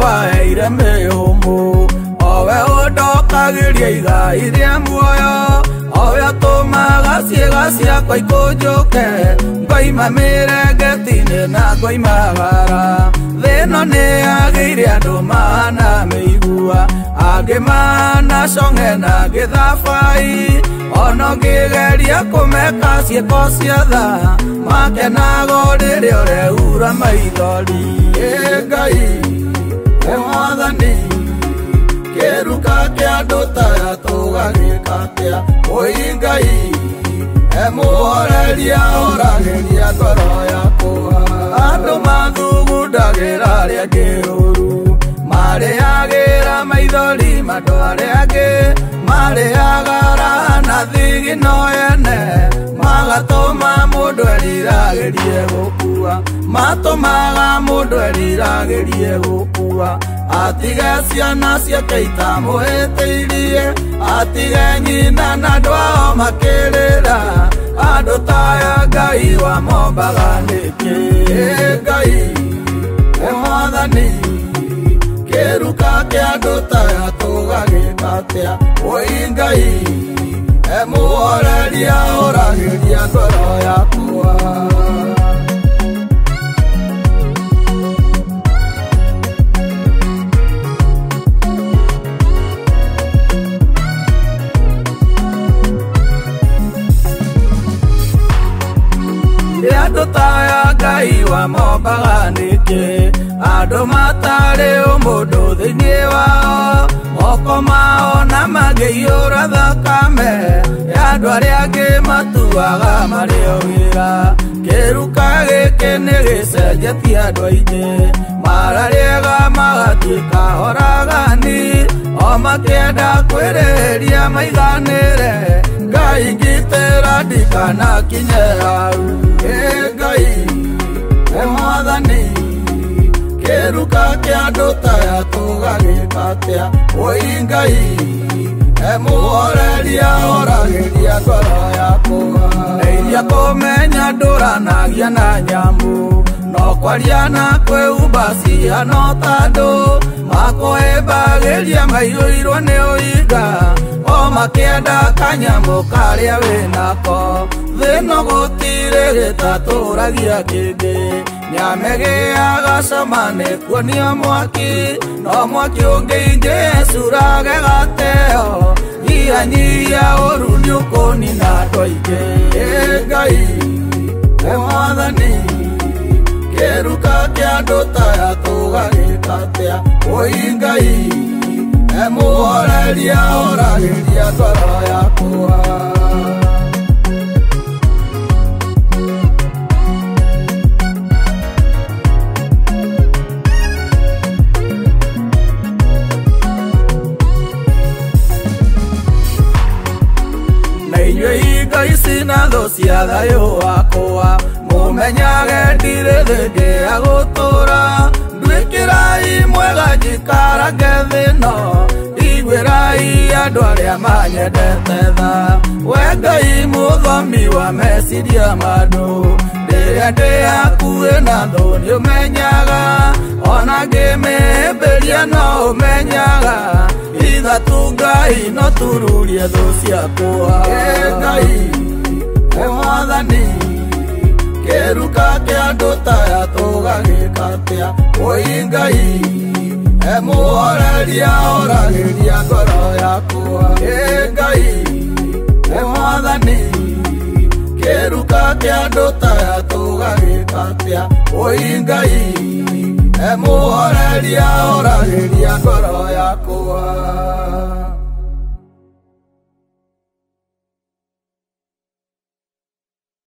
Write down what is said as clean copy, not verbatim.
waheire mĩhũmũ, owe ũndokagĩria igai rĩa muoyo, owe atũmaga ciĩga ciakwa ikũnjũke, ngoima mĩrengeti-inĩ na ngoimagara. Thĩ ĩno nĩyagĩire andũ mahana mĩigua, angĩ mahana cong'e na angĩ thabai, ono ngĩgeria kũmeka ciĩko cia tha, makenaga rĩrĩa ũreura maithori. Ngai we Mwathani, kĩruka kĩa andũ taya tũgagĩka atĩa? Oi Ngai mũhoreria oragĩria ngoro yakwa. Andũ mathugundagĩra arĩa angĩ ũru, marĩagĩra maithori mandũ arĩa angĩ, marĩagara na thigino ene, magatũma mũndũ eriragĩrie gũkua, matũmaga mũndũ eriragĩrie gũkua. Atige ciana ciake itamũhĩtĩirie, atige nyina na andũ ao makĩrĩra, andũ taya Ngai wamombaga nĩkĩ? Ngai we Mwathani, kĩruka kĩa andũ taya tũgagĩka atĩa? Oi Ngai mũhoreria oragĩria ngoro yakwa. Andũ taya Ngai wamombaga nĩkĩ? Andũ matarĩ ũmũndũ thĩinĩ wao, moko mao na makĩiyũra thakame ya andũ arĩa angĩ matuaga marĩ o wĩra. Kĩruka gĩkĩ nĩgĩcenjetie andũ aingĩ, mararĩega magatuĩka oragani, o makĩenda kwĩrĩhĩria maiganĩre. Ngai ngitĩra ndikanakinye hau. Ngai we Mwathani, kĩruka kĩa andũ taya tũgagĩka atĩa? Oi Ngai mũhoreria oragĩria ngoro yakwa. Ndeithia kũmenya ndũranagia na nyamũ, no kwaria na kwĩhumba cihana ta andũ, makũhĩmbagĩria maiyũirwo nĩ ũinga, o makĩenda kanyamũ karĩa wĩnako. Thĩ ĩno gũtirĩ gĩtatũragia kĩngĩ, nĩamegĩaga cama nĩkuonio mwaki, no mwaki ũngĩingĩcurage gateo, nyihanyihia ũru nĩũkũnina andũ aingĩ. Ngai we Mwathani, kĩruka kĩa andũ taya tũgagĩka atĩa? Oi Ngai mũhoreria oragĩria ngoro yakwa. Inyuĩ ici na thũ cia thayũ wakwa, mũmenyage ndirĩ thĩ ngĩa gũtũra. Nduĩkĩrai mwega njikarange thĩ ĩno, iguĩrai andũ arĩa manyendete tha. We Ngai mũthomi wa meciria mandũ, rĩrĩa ndĩ hakuhĩ na thũ nĩũmenyaga, ona ngĩmĩhĩmbĩria no ũmenyaga. Ithatũ Ngai no tururie thũ ciakwa. Ngai we Mwathani, kĩruka kĩa andũ taya tũgagĩka atĩa? Oi Ngai mũhoreria oragĩria ngoro yakwa. Ngai we Mwathani, kĩruka kĩa andũ taya tũgagĩka atĩa? Oi Ngai mũhoreria oragĩria ngoro yakwa.